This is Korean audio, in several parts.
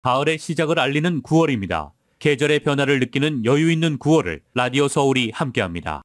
가을의 시작을 알리는 9월입니다. 계절의 변화를 느끼는 여유 있는 9월을 라디오 서울이 함께합니다.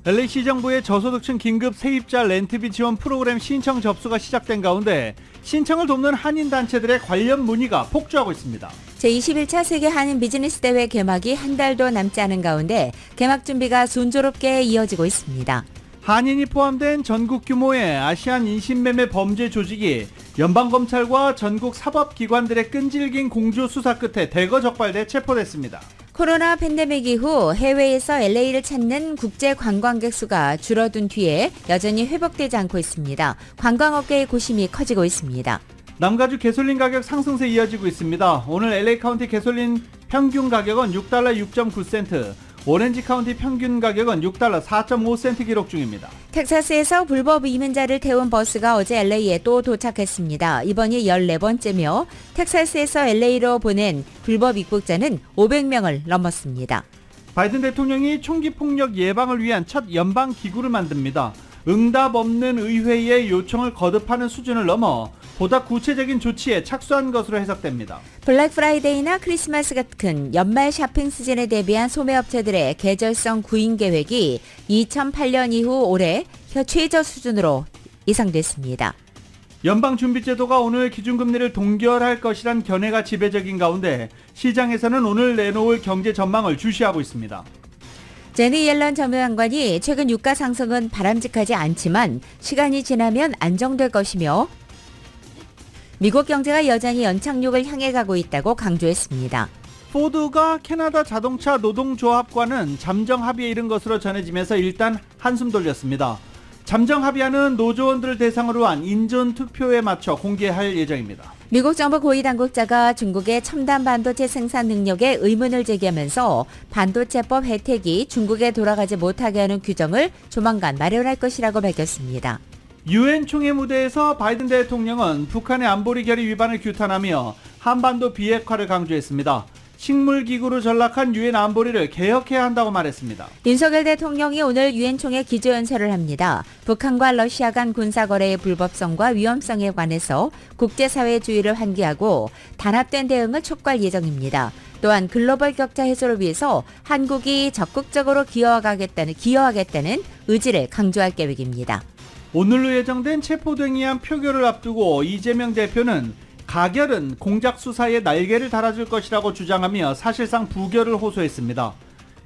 LA시정부의 저소득층 긴급 세입자 렌트비 지원 프로그램 신청 접수가 시작된 가운데 신청을 돕는 한인단체들의 관련 문의가 폭주하고 있습니다. 제21차 세계 한인 비즈니스 대회 개막이 한 달도 남지 않은 가운데 개막 준비가 순조롭게 이어지고 있습니다. 한인이 포함된 전국 규모의 아시안 인신매매 범죄 조직이 연방검찰과 전국 사법기관들의 끈질긴 공조 수사 끝에 대거 적발돼 체포됐습니다. 코로나 팬데믹 이후 해외에서 LA를 찾는 국제 관광객 수가 줄어든 뒤에 여전히 회복되지 않고 있습니다. 관광업계의 고심이 커지고 있습니다. 남가주 가솔린 가격 상승세 이어지고 있습니다. 오늘 LA 카운티 가솔린 평균 가격은 $6 6.9센트, 오렌지 카운티 평균 가격은 $6 4.5센트 기록 중입니다. 텍사스에서 불법 이민자를 태운 버스가 어제 LA에 또 도착했습니다. 이번이 14번째며 텍사스에서 LA로 보낸 불법 입국자는 500명을 넘었습니다. 바이든 대통령이 총기 폭력 예방을 위한 첫 연방 기구를 만듭니다. 응답 없는 의회의 요청을 거듭하는 수준을 넘어 보다 구체적인 조치에 착수한 것으로 해석됩니다. 블랙 프라이데이나 크리스마스 같은 연말 쇼핑 시즌에 대비한 소매업체들의 계절성 구인 계획이 2008년 이후 올해 최저 수준으로 예상됐습니다. 연방준비제도가 오늘 기준금리를 동결할 것이란 견해가 지배적인 가운데 시장에서는 오늘 내놓을 경제 전망을 주시하고 있습니다. 제니 옐런 전무장관이 최근 유가 상승은 바람직하지 않지만 시간이 지나면 안정될 것이며 미국 경제가 여전히 연착륙을 향해 가고 있다고 강조했습니다. 포드가 캐나다 자동차 노동조합과는 잠정 합의에 이른 것으로 전해지면서 일단 한숨 돌렸습니다. 잠정 합의안은 노조원들을 대상으로 한 인준투표에 맞춰 공개할 예정입니다. 미국 정부 고위 당국자가 중국의 첨단 반도체 생산 능력에 의문을 제기하면서 반도체법 혜택이 중국에 돌아가지 못하게 하는 규정을 조만간 마련할 것이라고 밝혔습니다. 유엔 총회 무대에서 바이든 대통령은 북한의 안보리 결의 위반을 규탄하며 한반도 비핵화를 강조했습니다. 식물기구로 전락한 유엔 안보리를 개혁해야 한다고 말했습니다. 윤석열 대통령이 오늘 유엔 총회 기조연설을 합니다. 북한과 러시아 간 군사거래의 불법성과 위험성에 관해서 국제사회의 주의를 환기하고 단합된 대응을 촉구할 예정입니다. 또한 글로벌 격차 해소를 위해서 한국이 적극적으로 기여하겠다는 의지를 강조할 계획입니다. 오늘로 예정된 체포동의안 표결을 앞두고 이재명 대표는 가결은 공작 수사에 날개를 달아줄 것이라고 주장하며 사실상 부결을 호소했습니다.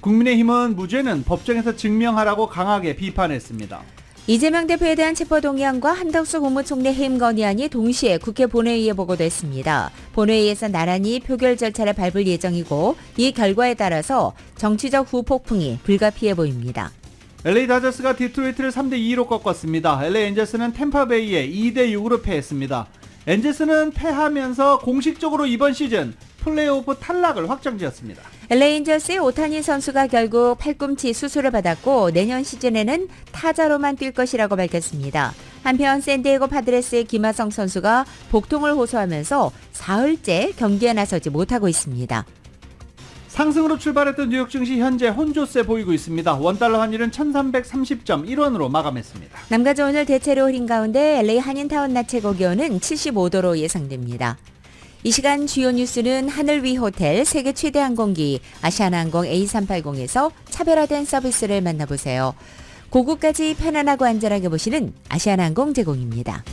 국민의힘은 무죄는 법정에서 증명하라고 강하게 비판했습니다. 이재명 대표에 대한 체포동의안과 한덕수 국무총리 해임 건의안이 동시에 국회 본회의에 보고됐습니다. 본회의에서 나란히 표결 절차를 밟을 예정이고 이 결과에 따라서 정치적 후폭풍이 불가피해 보입니다. LA 다저스가 디트로이트를 3대2로 꺾었습니다. LA 엔젤스는 템파베이에 2대6으로 패했습니다. 엔젤스는 패하면서 공식적으로 이번 시즌 플레이오프 탈락을 확정지었습니다. LA 엔젤스의 오타니 선수가 결국 팔꿈치 수술을 받았고 내년 시즌에는 타자로만 뛸 것이라고 밝혔습니다. 한편 샌디에고 파드레스의 김하성 선수가 복통을 호소하면서 사흘째 경기에 나서지 못하고 있습니다. 상승으로 출발했던 뉴욕 증시 현재 혼조세 보이고 있습니다. 원달러 환율은 1330.1원으로 마감했습니다. 남가주 오늘 대체로 흐린 가운데 LA 한인타운 낮 최고 기온은 75도로 예상됩니다. 이 시간 주요 뉴스는 하늘 위 호텔 세계 최대 항공기 아시아나항공 A380에서 차별화된 서비스를 만나보세요. 고국까지 편안하고 안전하게 보시는 아시아나항공 제공입니다.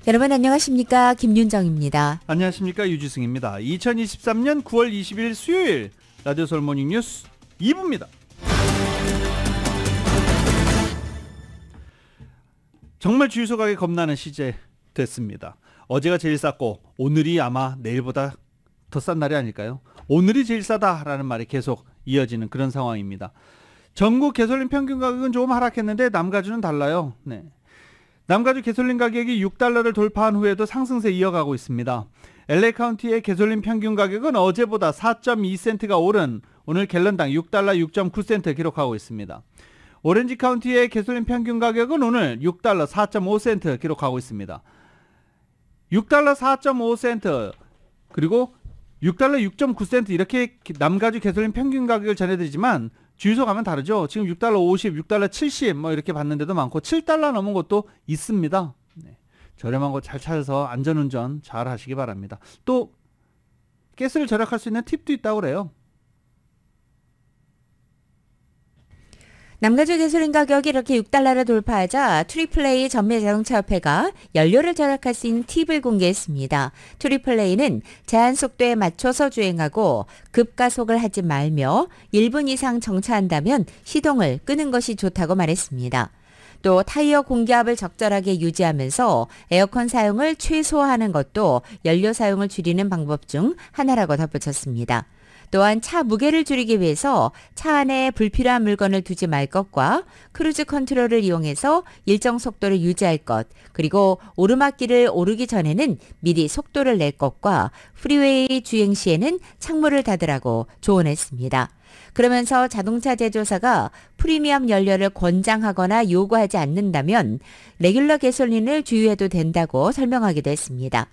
여러분 안녕하십니까? 김윤정입니다. 안녕하십니까? 유지승입니다. 2023년 9월 20일 수요일 라디오 서울 모닝 뉴스 2부입니다. 정말 주유소 가기 겁나는 시제 됐습니다. 어제가 제일 쌌고 오늘이 아마 내일보다 더 싼 날이 아닐까요? 오늘이 제일 싸다라는 말이 계속 이어지는 그런 상황입니다. 전국 가솔린 평균 가격은 조금 하락했는데 남가주는 달라요. 네. 남가주 가솔린 가격이 $6를 돌파한 후에도 상승세 이어가고 있습니다. LA 카운티의 가솔린 평균 가격은 어제보다 4.2센트가 오른 오늘 갤런당 $6 6.9센트 기록하고 있습니다. 오렌지 카운티의 가솔린 평균 가격은 오늘 $6 4.5센트 기록하고 있습니다. $6 4.5센트 그리고 $6 6.9센트 이렇게 남가주 가솔린 평균 가격을 전해드리지만 주유소 가면 다르죠. 지금 6달러 50, 6달러 70 뭐 이렇게 받는 데도 많고 7달러 넘은 곳도 있습니다. 네. 저렴한 곳 잘 찾아서 안전운전 잘 하시기 바랍니다. 또 가스를 절약할 수 있는 팁도 있다고 그래요. 남가주 가솔린 가격이 이렇게 6달러를 돌파하자 트리플A 전매자동차협회가 연료를 절약할 수 있는 팁을 공개했습니다. 트리플A는 제한 속도에 맞춰서 주행하고 급가속을 하지 말며 1분 이상 정차한다면 시동을 끄는 것이 좋다고 말했습니다. 또 타이어 공기압을 적절하게 유지하면서 에어컨 사용을 최소화하는 것도 연료 사용을 줄이는 방법 중 하나라고 덧붙였습니다. 또한 차 무게를 줄이기 위해서 차 안에 불필요한 물건을 두지 말 것과 크루즈 컨트롤을 이용해서 일정 속도를 유지할 것, 그리고 오르막길을 오르기 전에는 미리 속도를 낼 것과 프리웨이 주행 시에는 창문을 닫으라고 조언했습니다. 그러면서 자동차 제조사가 프리미엄 연료를 권장하거나 요구하지 않는다면 레귤러 가솔린을 주유해도 된다고 설명하기도 했습니다.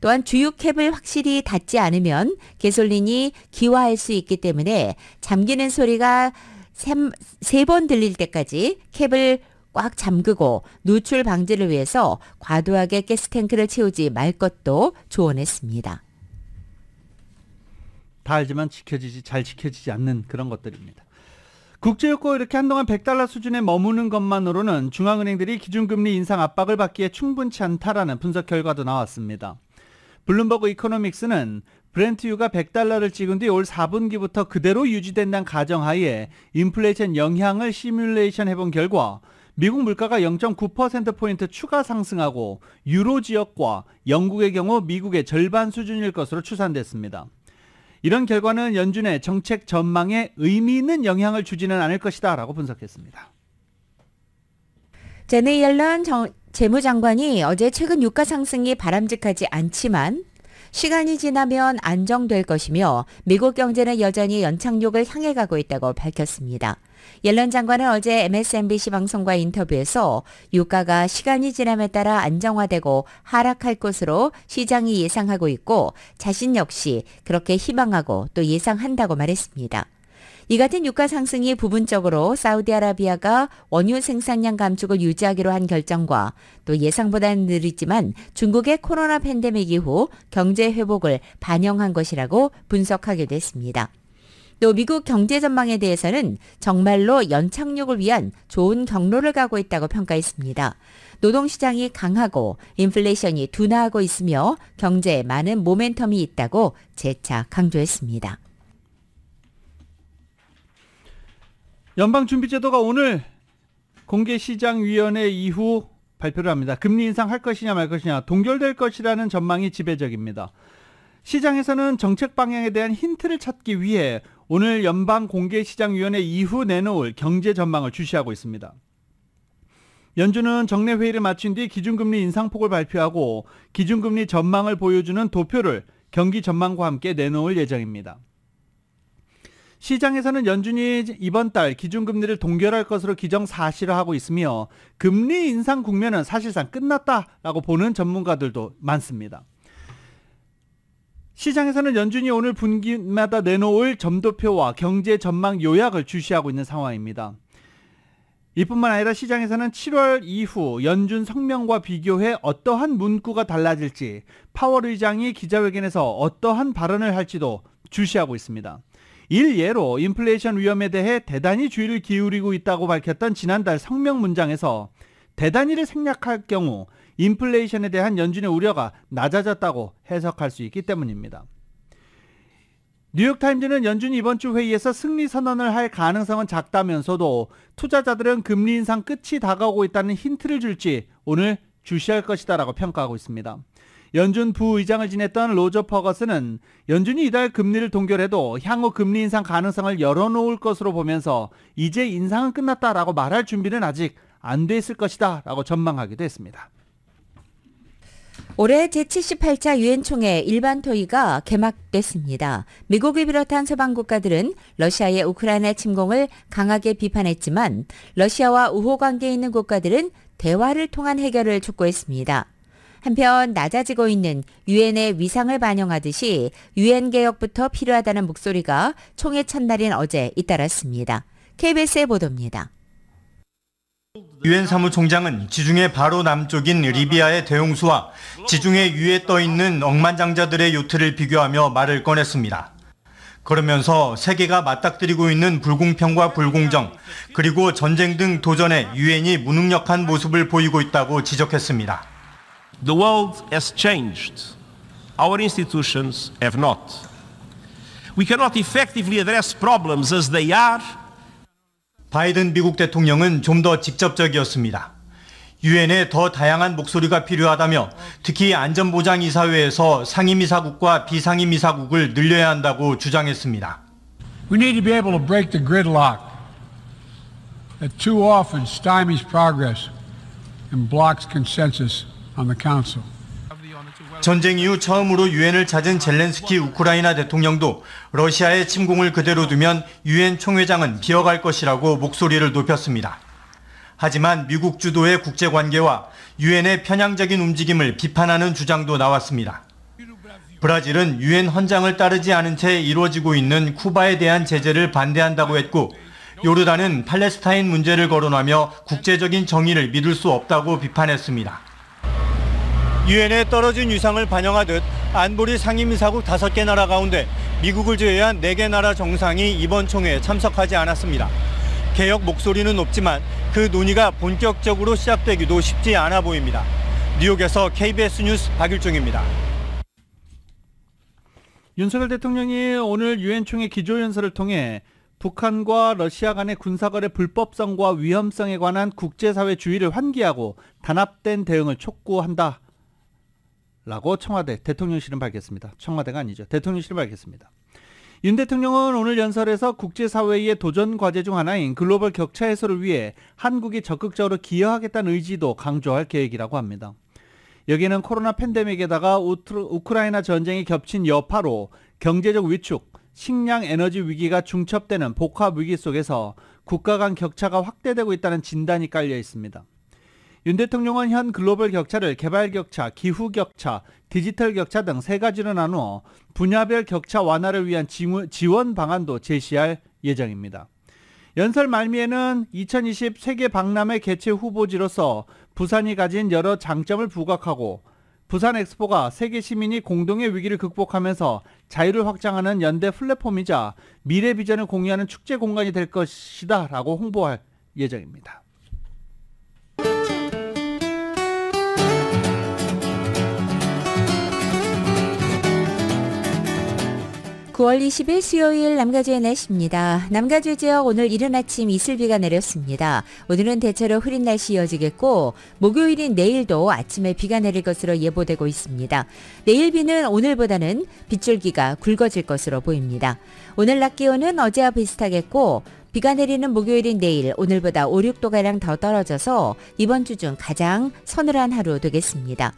또한 주유 캡을 확실히 닫지 않으면 가솔린이 기화할 수 있기 때문에 잠기는 소리가 3번 들릴 때까지 캡을 꽉 잠그고 누출 방지를 위해서 과도하게 가스탱크를 채우지 말 것도 조언했습니다. 다 알지만 잘 지켜지지 않는 그런 것들입니다. 국제유가 이렇게 한동안 100달러 수준에 머무는 것만으로는 중앙은행들이 기준금리 인상 압박을 받기에 충분치 않다라는 분석 결과도 나왔습니다. 블룸버그 이코노믹스는 브렌트유가 100달러를 찍은 뒤 올 4분기부터 그대로 유지된다는 가정하에 인플레이션 영향을 시뮬레이션 해본 결과 미국 물가가 0.9%포인트 추가 상승하고 유로 지역과 영국의 경우 미국의 절반 수준일 것으로 추산됐습니다. 이런 결과는 연준의 정책 전망에 의미 있는 영향을 주지는 않을 것이다 라고 분석했습니다. 제네 옐런 재무장관이 어제 최근 유가 상승이 바람직하지 않지만 시간이 지나면 안정될 것이며 미국 경제는 여전히 연착륙을 향해 가고 있다고 밝혔습니다. 옐런 장관은 어제 MSNBC 방송과 인터뷰에서 유가가 시간이 지남에 따라 안정화되고 하락할 것으로 시장이 예상하고 있고 자신 역시 그렇게 희망하고 또 예상한다고 말했습니다. 이 같은 유가 상승이 부분적으로 사우디아라비아가 원유 생산량 감축을 유지하기로 한 결정과 또 예상보다는 느리지만 중국의 코로나 팬데믹 이후 경제 회복을 반영한 것이라고 분석하기도 했습니다. 또 미국 경제 전망에 대해서는 정말로 연착륙을 위한 좋은 경로를 가고 있다고 평가했습니다. 노동시장이 강하고 인플레이션이 둔화하고 있으며 경제에 많은 모멘텀이 있다고 재차 강조했습니다. 연방준비제도가 오늘 공개시장위원회 이후 발표를 합니다. 금리 인상할 것이냐 말 것이냐 동결될 것이라는 전망이 지배적입니다. 시장에서는 정책 방향에 대한 힌트를 찾기 위해 오늘 연방공개시장위원회 이후 내놓을 경제 전망을 주시하고 있습니다. 연준은 정례 회의를 마친 뒤 기준금리 인상폭을 발표하고 기준금리 전망을 보여주는 도표를 경기 전망과 함께 내놓을 예정입니다. 시장에서는 연준이 이번 달 기준금리를 동결할 것으로 기정사실화하고 있으며 금리 인상 국면은 사실상 끝났다라고 보는 전문가들도 많습니다. 시장에서는 연준이 오늘 분기마다 내놓을 점도표와 경제 전망 요약을 주시하고 있는 상황입니다. 이뿐만 아니라 시장에서는 7월 이후 연준 성명과 비교해 어떠한 문구가 달라질지, 파월 의장이 기자회견에서 어떠한 발언을 할지도 주시하고 있습니다. 일예로 인플레이션 위험에 대해 대단히 주의를 기울이고 있다고 밝혔던 지난달 성명 문장에서 대단히를 생략할 경우 인플레이션에 대한 연준의 우려가 낮아졌다고 해석할 수 있기 때문입니다. 뉴욕타임즈는 연준이 이번 주 회의에서 승리 선언을 할 가능성은 작다면서도 투자자들은 금리 인상 끝이 다가오고 있다는 힌트를 줄지 오늘 주시할 것이다라고 평가하고 있습니다. 연준 부의장을 지냈던 로저 퍼거슨은 연준이 이달 금리를 동결해도 향후 금리 인상 가능성을 열어놓을 것으로 보면서 이제 인상은 끝났다라고 말할 준비는 아직 안 돼 있을 것이다 라고 전망하기도 했습니다. 올해 제78차 유엔 총회 일반 토의가 개막됐습니다. 미국을 비롯한 서방 국가들은 러시아의 우크라이나 침공을 강하게 비판했지만 러시아와 우호 관계에 있는 국가들은 대화를 통한 해결을 촉구했습니다. 한편 낮아지고 있는 유엔의 위상을 반영하듯이 유엔 개혁부터 필요하다는 목소리가 총회 첫날인 어제 잇따랐습니다. KBS의 보도입니다. 유엔 사무총장은 지중해 바로 남쪽인 리비아의 대홍수와 지중해 위에 떠있는 억만장자들의 요트를 비교하며 말을 꺼냈습니다. 그러면서 세계가 맞닥뜨리고 있는 불공평과 불공정, 그리고 전쟁 등 도전에 유엔이 무능력한 모습을 보이고 있다고 지적했습니다. The world has changed. Our institutions have not. We cannot effectively address problems as they are. 바이든 미국 대통령은 좀 더 직접적이었습니다. 유엔에 더 다양한 목소리가 필요하다며 특히 안전보장이사회에서 상임이사국과 비상임이사국을 늘려야 한다고 주장했습니다. We need to be able to break the gridlock that too often stymies progress and blocks consensus on the Council. 전쟁 이후 처음으로 유엔을 찾은 젤렌스키 우크라이나 대통령도 러시아의 침공을 그대로 두면 유엔 총회장은 비어갈 것이라고 목소리를 높였습니다. 하지만 미국 주도의 국제관계와 유엔의 편향적인 움직임을 비판하는 주장도 나왔습니다. 브라질은 유엔 헌장을 따르지 않은 채 이루어지고 있는 쿠바에 대한 제재를 반대한다고 했고, 요르단은 팔레스타인 문제를 거론하며 국제적인 정의를 믿을 수 없다고 비판했습니다. 유엔의 떨어진 위상을 반영하듯 안보리 상임이사국 5개 나라 가운데 미국을 제외한 4개 나라 정상이 이번 총회에 참석하지 않았습니다. 개혁 목소리는 높지만 그 논의가 본격적으로 시작되기도 쉽지 않아 보입니다. 뉴욕에서 KBS 뉴스 박일중입니다. 윤석열 대통령이 오늘 유엔 총회 기조연설을 통해 북한과 러시아 간의 군사거래 불법성과 위험성에 관한 국제사회 주의를 환기하고 단합된 대응을 촉구한다 라고 청와대 대통령실은 밝혔습니다. 청와대가 아니죠. 대통령실은 밝혔습니다. 윤 대통령은 오늘 연설에서 국제사회의 도전 과제 중 하나인 글로벌 격차 해소를 위해 한국이 적극적으로 기여하겠다는 의지도 강조할 계획이라고 합니다. 여기에는 코로나 팬데믹에다가 우크라이나 전쟁이 겹친 여파로 경제적 위축, 식량 에너지 위기가 중첩되는 복합 위기 속에서 국가 간 격차가 확대되고 있다는 진단이 깔려 있습니다. 윤 대통령은 현 글로벌 격차를 개발 격차, 기후 격차, 디지털 격차 등 3가지로 나누어 분야별 격차 완화를 위한 지원 방안도 제시할 예정입니다. 연설 말미에는 2020 세계 박람회 개최 후보지로서 부산이 가진 여러 장점을 부각하고 부산 엑스포가 세계 시민이 공동의 위기를 극복하면서 자유를 확장하는 연대 플랫폼이자 미래 비전을 공유하는 축제 공간이 될 것이다 라고 홍보할 예정입니다. 9월 20일 수요일 남가주의 날씨입니다. 남가주 지역 오늘 이른 아침 이슬비가 내렸습니다. 오늘은 대체로 흐린 날씨 이어지겠고 목요일인 내일도 아침에 비가 내릴 것으로 예보되고 있습니다. 내일 비는 오늘보다는 빗줄기가 굵어질 것으로 보입니다. 오늘 낮 기온은 어제와 비슷하겠고 비가 내리는 목요일인 내일 오늘보다 5, 6도가량 더 떨어져서 이번 주 중 가장 서늘한 하루 되겠습니다.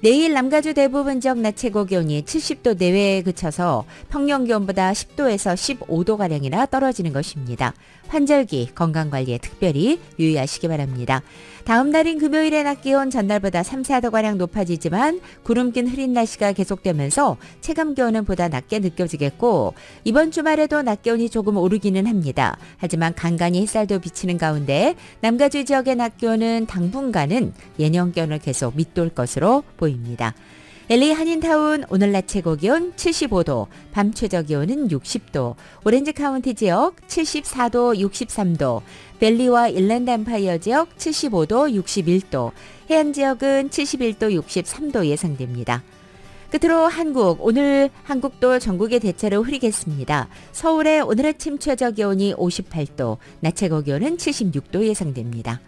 내일 남가주 대부분 지역 낮 최고 기온이 70도 내외에 그쳐서 평년 기온보다 10도에서 15도가량이나 떨어지는 것입니다. 환절기 건강관리에 특별히 유의하시기 바랍니다. 다음 날인 금요일의 낮 기온 전날보다 3, 4도가량 높아지지만 구름 낀 흐린 날씨가 계속되면서 체감 기온은 보다 낮게 느껴지겠고 이번 주말에도 낮 기온이 조금 오르기는 합니다. 하지만 간간히 햇살도 비치는 가운데 남가주 지역의 낮 기온은 당분간은 예년 기온을 계속 밑돌 것으로 보입니다. LA 한인타운 오늘 낮 최고 기온 75도, 밤 최저 기온은 60도, 오렌지 카운티 지역 74도, 63도, 벨리와 일랜드 엠파이어 지역 75도, 61도, 해안 지역은 71도, 63도 예상됩니다. 끝으로 한국, 오늘 한국도 전국에 대체로 흐리겠습니다. 서울의 오늘 아침 최저 기온이 58도, 낮 최고 기온은 76도 예상됩니다.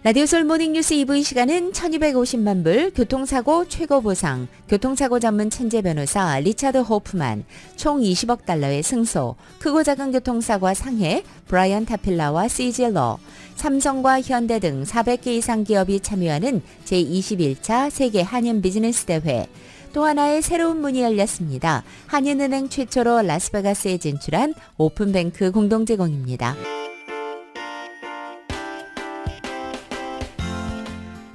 라디오솔 모닝뉴스 2부 이 시간은 1250만 불, 교통사고 최고 보상, 교통사고 전문 천재 변호사 리차드 호프만, 총 20억 달러의 승소, 크고 작은 교통사고와 상해, 브라이언 타필라와 CG러, 삼성과 현대 등 400개 이상 기업이 참여하는 제21차 세계 한인 비즈니스 대회, 또 하나의 새로운 문이 열렸습니다. 한인은행 최초로 라스베가스에 진출한 오픈뱅크 공동 제공입니다.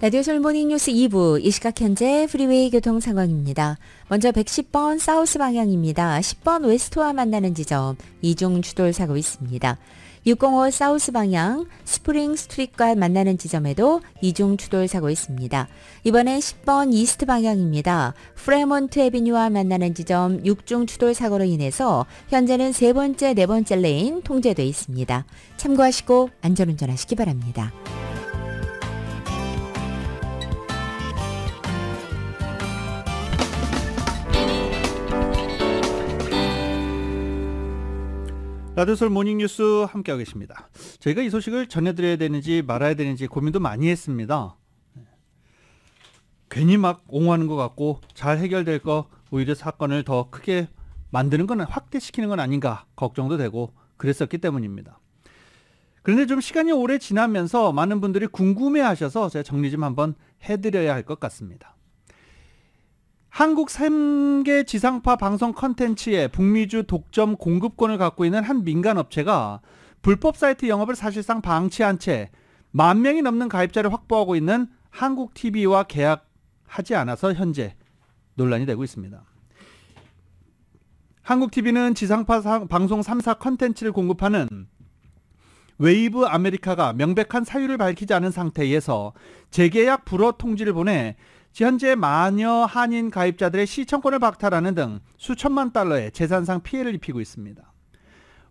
라디오솔 모닝뉴스 2부 이 시각 현재 프리웨이 교통 상황입니다. 먼저 110번 사우스 방향입니다. 10번 웨스트와 만나는 지점 이중 추돌 사고 있습니다. 605 사우스 방향 스프링 스트릿과 만나는 지점에도 이중 추돌 사고 있습니다. 이번엔 10번 이스트 방향입니다. 프레몬트 애비뉴와 만나는 지점 6중 추돌 사고로 인해서 현재는 3번째, 4번째 레인 통제돼 있습니다. 참고하시고 안전운전하시기 바랍니다. 라디오솔 모닝뉴스 함께하고 계십니다. 저희가 이 소식을 전해드려야 되는지 말아야 되는지 고민도 많이 했습니다. 괜히 막 옹호하는 것 같고 잘 해결될 거 오히려 사건을 더 크게 만드는 건 확대시키는 건 아닌가 걱정도 되고 그랬었기 때문입니다. 그런데 좀 시간이 오래 지나면서 많은 분들이 궁금해하셔서 제가 정리 좀 한번 해드려야 할 것 같습니다. 한국 3개 지상파 방송 컨텐츠의 북미주 독점 공급권을 갖고 있는 한 민간 업체가 불법 사이트 영업을 사실상 방치한 채 10,000명이 넘는 가입자를 확보하고 있는 한국 TV와 계약하지 않아서 현재 논란이 되고 있습니다. 한국 TV는 지상파 방송 3사 컨텐츠를 공급하는 웨이브 아메리카가 명백한 사유를 밝히지 않은 상태에서 재계약 불허 통지를 보내 현재 마녀 한인 가입자들의 시청권을 박탈하는 등 수천만 달러의 재산상 피해를 입히고 있습니다.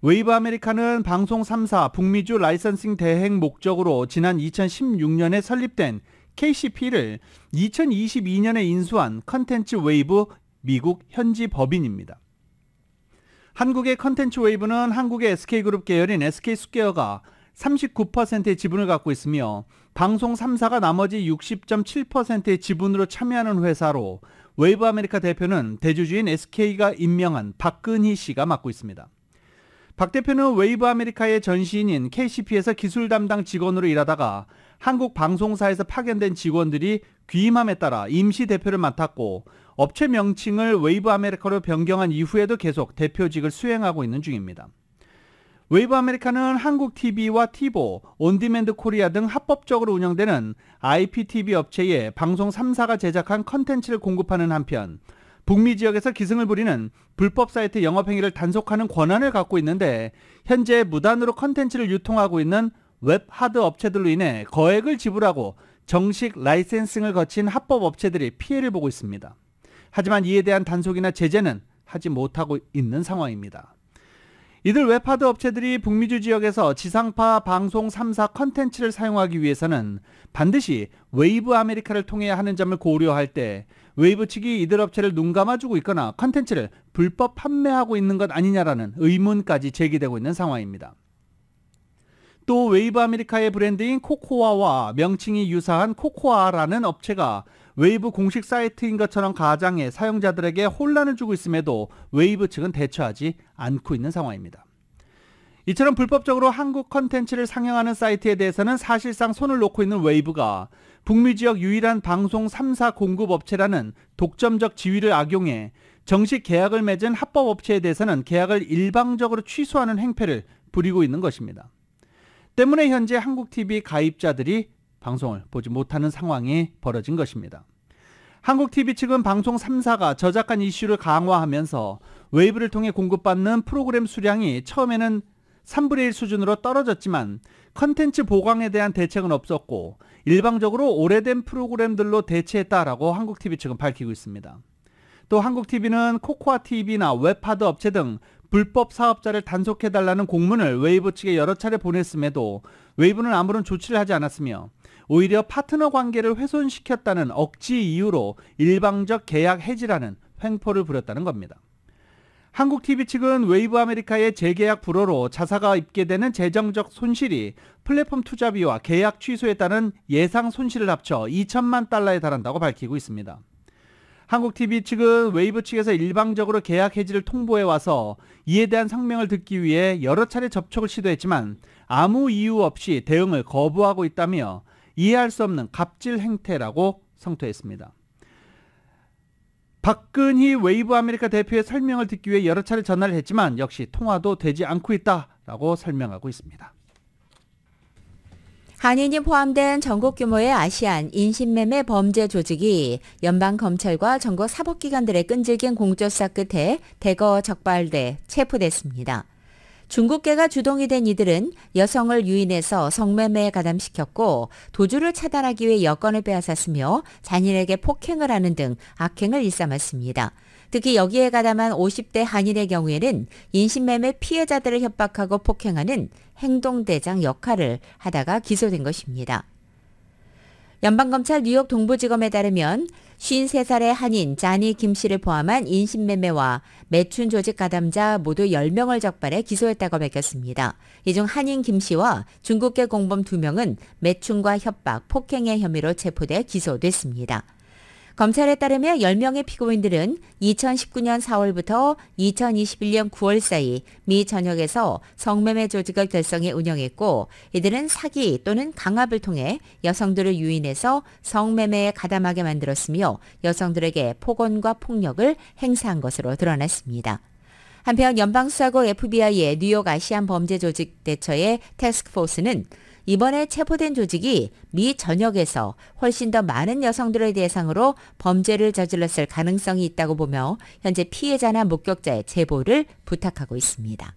웨이브 아메리카는 방송 3사 북미주 라이선싱 대행 목적으로 지난 2016년에 설립된 KCP를 2022년에 인수한 컨텐츠 웨이브 미국 현지 법인입니다. 한국의 컨텐츠 웨이브는 한국의 SK그룹 계열인 SK스퀘어가 39%의 지분을 갖고 있으며 방송 3사가 나머지 60.7%의 지분으로 참여하는 회사로 웨이브 아메리카 대표는 대주주인 SK가 임명한 박근희 씨가 맡고 있습니다. 박 대표는 웨이브 아메리카의 전시인인 KCP에서 기술 담당 직원으로 일하다가 한국 방송사에서 파견된 직원들이 귀임함에 따라 임시 대표를 맡았고 업체 명칭을 웨이브 아메리카로 변경한 이후에도 계속 대표직을 수행하고 있는 중입니다. 웨이브 아메리카는 한국 TV와 티보, 온디맨드 코리아 등 합법적으로 운영되는 IPTV 업체에 방송 3사가 제작한 컨텐츠를 공급하는 한편 북미 지역에서 기승을 부리는 불법 사이트 영업행위를 단속하는 권한을 갖고 있는데 현재 무단으로 컨텐츠를 유통하고 있는 웹 하드 업체들로 인해 거액을 지불하고 정식 라이센싱을 거친 합법 업체들이 피해를 보고 있습니다. 하지만 이에 대한 단속이나 제재는 하지 못하고 있는 상황입니다. 이들 웹하드 업체들이 북미주 지역에서 지상파 방송 3사 컨텐츠를 사용하기 위해서는 반드시 웨이브 아메리카를 통해야 하는 점을 고려할 때 웨이브 측이 이들 업체를 눈감아주고 있거나 컨텐츠를 불법 판매하고 있는 것 아니냐라는 의문까지 제기되고 있는 상황입니다. 또 웨이브 아메리카의 브랜드인 코코아와 명칭이 유사한 코코아라는 업체가 웨이브 공식 사이트인 것처럼 가장해 사용자들에게 혼란을 주고 있음에도 웨이브 측은 대처하지 않고 있는 상황입니다. 이처럼 불법적으로 한국 컨텐츠를 상영하는 사이트에 대해서는 사실상 손을 놓고 있는 웨이브가 북미 지역 유일한 방송 3사 공급업체라는 독점적 지위를 악용해 정식 계약을 맺은 합법업체에 대해서는 계약을 일방적으로 취소하는 행패를 부리고 있는 것입니다. 때문에 현재 한국TV 가입자들이 방송을 보지 못하는 상황이 벌어진 것입니다. 한국TV 측은 방송 3사가 저작권 이슈를 강화하면서 웨이브를 통해 공급받는 프로그램 수량이 처음에는 3분의 1 수준으로 떨어졌지만 컨텐츠 보강에 대한 대책은 없었고 일방적으로 오래된 프로그램들로 대체했다라고 한국TV 측은 밝히고 있습니다. 또 한국TV는 코코아TV나 웹하드 업체 등 불법 사업자를 단속해달라는 공문을 웨이브 측에 여러 차례 보냈음에도 웨이브는 아무런 조치를 하지 않았으며 오히려 파트너 관계를 훼손시켰다는 억지 이유로 일방적 계약 해지라는 횡포를 부렸다는 겁니다. 한국TV 측은 웨이브 아메리카의 재계약 불허로 자사가 입게 되는 재정적 손실이 플랫폼 투자비와 계약 취소에 따른 예상 손실을 합쳐 2천만 달러에 달한다고 밝히고 있습니다. 한국TV 측은 웨이브 측에서 일방적으로 계약 해지를 통보해와서 이에 대한 성명을 듣기 위해 여러 차례 접촉을 시도했지만 아무 이유 없이 대응을 거부하고 있다며 이해할 수 없는 갑질 행태라고 성토했습니다. 박근희 웨이브 아메리카 대표의 설명을 듣기 위해 여러 차례 전화를 했지만 역시 통화도 되지 않고 있다라고 설명하고 있습니다. 한인이 포함된 전국 규모의 아시안 인신매매 범죄 조직이 연방검찰과 전국 사법기관들의 끈질긴 공조사 끝에 대거 적발돼 체포됐습니다. 중국계가 주동이 된 이들은 여성을 유인해서 성매매에 가담시켰고 도주를 차단하기 위해 여권을 빼앗았으며 잔인하게 폭행을 하는 등 악행을 일삼았습니다. 특히 여기에 가담한 50대 한인의 경우에는 인신매매 피해자들을 협박하고 폭행하는 행동대장 역할을 하다가 기소된 것입니다. 연방검찰 뉴욕 동부지검에 따르면 53살의 한인 자니 김 씨를 포함한 인신매매와 매춘 조직 가담자 모두 10명을 적발해 기소했다고 밝혔습니다. 이 중 한인 김 씨와 중국계 공범 2명은 매춘과 협박, 폭행의 혐의로 체포돼 기소됐습니다. 검찰에 따르면 10명의 피고인들은 2019년 4월부터 2021년 9월 사이 미 전역에서 성매매 조직을 결성해 운영했고 이들은 사기 또는 강압을 통해 여성들을 유인해서 성매매에 가담하게 만들었으며 여성들에게 폭언과 폭력을 행사한 것으로 드러났습니다. 한편 연방수사국 FBI의 뉴욕 아시안 범죄조직 대처의 태스크포스는 이번에 체포된 조직이 미 전역에서 훨씬 더 많은 여성들을 대상으로 범죄를 저질렀을 가능성이 있다고 보며 현재 피해자나 목격자의 제보를 부탁하고 있습니다.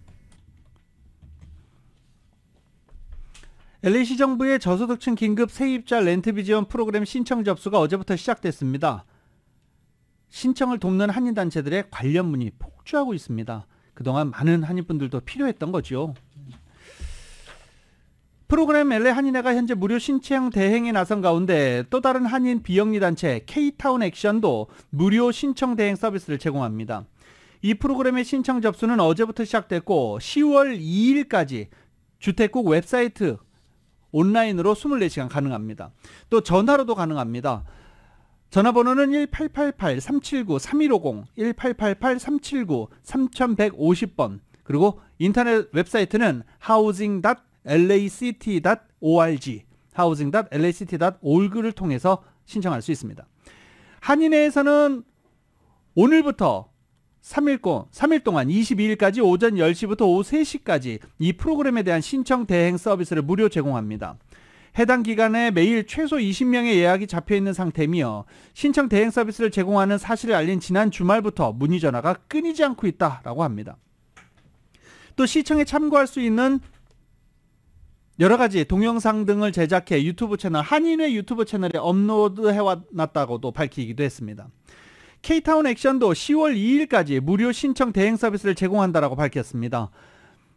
LA시 정부의 저소득층 긴급 세입자 렌트비 지원 프로그램 신청 접수가 어제부터 시작됐습니다. 신청을 돕는 한인단체들의 관련 문의 폭주하고 있습니다. 그동안 많은 한인분들도 필요했던 거죠. 프로그램 LA 한인회가 현재 무료 신청 대행에 나선 가운데 또 다른 한인 비영리 단체 K-타운 액션도 무료 신청 대행 서비스를 제공합니다. 이 프로그램의 신청 접수는 어제부터 시작됐고 10월 2일까지 주택국 웹사이트 온라인으로 24시간 가능합니다. 또 전화로도 가능합니다. 전화번호는 1888-379-3150, 1888-379-3150번, 그리고 인터넷 웹사이트는 housing.lact.org, housing.lact.org를 통해서 신청할 수 있습니다. 한인회에서는 오늘부터 3일 동안 22일까지 오전 10시부터 오후 3시까지 이 프로그램에 대한 신청 대행 서비스를 무료 제공합니다. 해당 기간에 매일 최소 20명의 예약이 잡혀있는 상태이며 신청 대행 서비스를 제공하는 사실을 알린 지난 주말부터 문의 전화가 끊이지 않고 있다라고 합니다. 또 시청에 참고할 수 있는 여러 가지 동영상 등을 제작해 유튜브 채널, 한인회 유튜브 채널에 업로드해놨다고도 밝히기도 했습니다. K-타운 액션도 10월 2일까지 무료 신청 대행 서비스를 제공한다라고 밝혔습니다.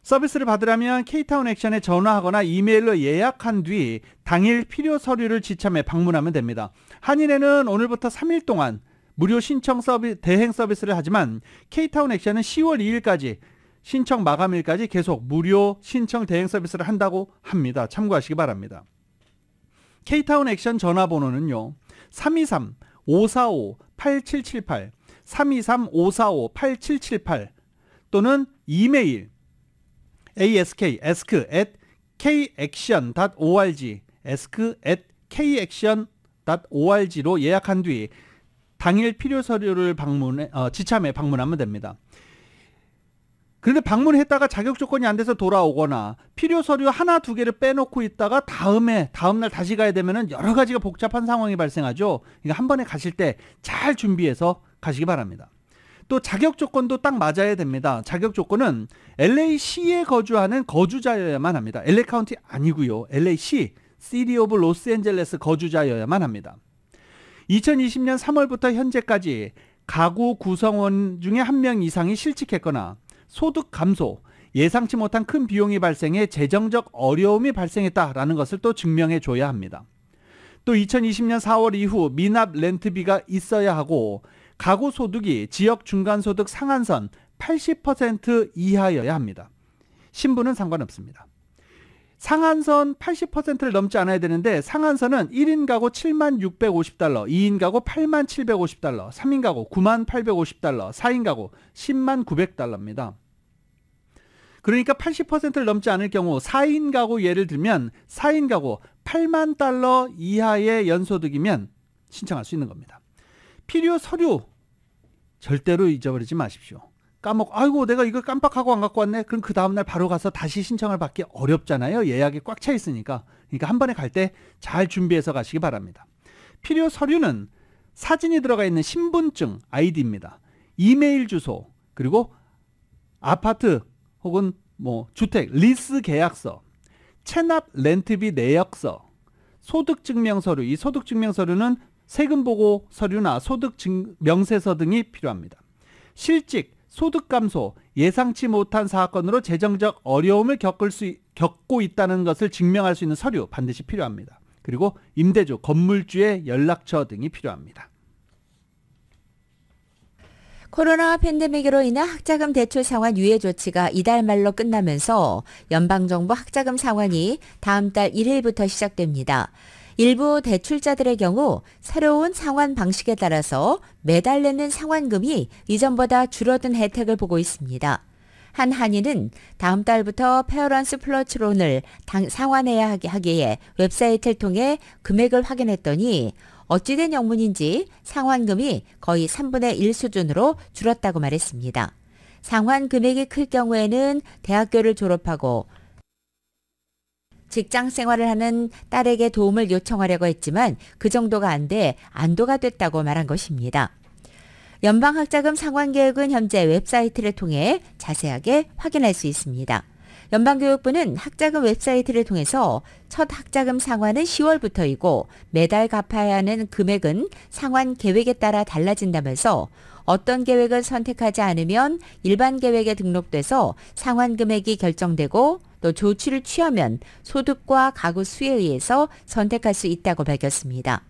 서비스를 받으려면 K-타운 액션에 전화하거나 이메일로 예약한 뒤 당일 필요 서류를 지참해 방문하면 됩니다. 한인회는 오늘부터 3일 동안 무료 신청 대행 서비스를 하지만 K-타운 액션은 10월 2일까지 신청 마감일까지 계속 무료 신청 대행 서비스를 한다고 합니다. 참고하시기 바랍니다. K-타운 액션 전화번호는요. 323-545-8778, 323-545-8778 또는 이메일 ask@kaction.org, ask@kaction.org로 예약한 뒤 당일 필요 서류를 지참해 방문하면 됩니다. 그런데 방문했다가 자격 조건이 안 돼서 돌아오거나 필요 서류 하나 두 개를 빼놓고 있다가 다음날 다시 가야 되면은 여러 가지가 복잡한 상황이 발생하죠. 그러니까 한 번에 가실 때 잘 준비해서 가시기 바랍니다. 또 자격 조건도 딱 맞아야 됩니다. 자격 조건은 LA시에 거주하는 거주자여야만 합니다. LA 카운티 아니고요. LA시, City of Los Angeles 거주자여야만 합니다. 2020년 3월부터 현재까지 가구 구성원 중에 한 명 이상이 실직했거나 소득 감소, 예상치 못한 큰 비용이 발생해 재정적 어려움이 발생했다라는 것을 또 증명해 줘야 합니다. 또 2020년 4월 이후 미납 렌트비가 있어야 하고 가구 소득이 지역 중간소득 상한선 80% 이하여야 합니다. 신분은 상관없습니다. 상한선 80%를 넘지 않아야 되는데 상한선은 1인 가구 7650달러, 2인 가구 8750달러, 3인 가구 9850달러, 4인 가구 10900달러입니다. 그러니까 80%를 넘지 않을 경우 4인 가구 예를 들면 4인 가구 8만 달러 이하의 연소득이면 신청할 수 있는 겁니다. 필요 서류 절대로 잊어버리지 마십시오. 아이고 내가 이걸 깜빡하고 안 갖고 왔네. 그럼 그 다음날 바로 가서 다시 신청을 받기 어렵잖아요. 예약이 꽉 차 있으니까. 그러니까 한 번에 갈 때 잘 준비해서 가시기 바랍니다. 필요 서류는 사진이 들어가 있는 신분증 아이디입니다. 이메일 주소, 그리고 아파트 혹은 주택 리스 계약서, 체납 렌트비 내역서, 소득증명서류. 이 소득증명서류는 세금보고 서류나 소득명세서 등이 필요합니다. 실직, 소득감소, 예상치 못한 사건으로 재정적 어려움을 겪고 있다는 것을 증명할 수 있는 서류 반드시 필요합니다. 그리고 임대주, 건물주의 연락처 등이 필요합니다. 코로나 팬데믹으로 인한 학자금 대출 상환 유예 조치가 이달 말로 끝나면서 연방정부 학자금 상환이 다음 달 1일부터 시작됩니다. 일부 대출자들의 경우 새로운 상환 방식에 따라서 매달 내는 상환금이 이전보다 줄어든 혜택을 보고 있습니다. 한 한인은 다음 달부터 페어런스 플러츠론을 상환해야 하기에 웹사이트를 통해 금액을 확인했더니 어찌된 영문인지 상환금이 거의 3분의 1 수준으로 줄었다고 말했습니다. 상환 금액이 클 경우에는 대학교를 졸업하고 직장 생활을 하는 딸에게 도움을 요청하려고 했지만 그 정도가 안 돼 안도가 됐다고 말한 것입니다. 연방학자금 상환 계획은 현재 웹사이트를 통해 자세하게 확인할 수 있습니다. 연방교육부는 학자금 웹사이트를 통해서 첫 학자금 상환은 10월부터이고 매달 갚아야 하는 금액은 상환 계획에 따라 달라진다면서 어떤 계획을 선택하지 않으면 일반 계획에 등록돼서 상환 금액이 결정되고 또 조치를 취하면 소득과 가구 수에 의해서 선택할 수 있다고 밝혔습니다.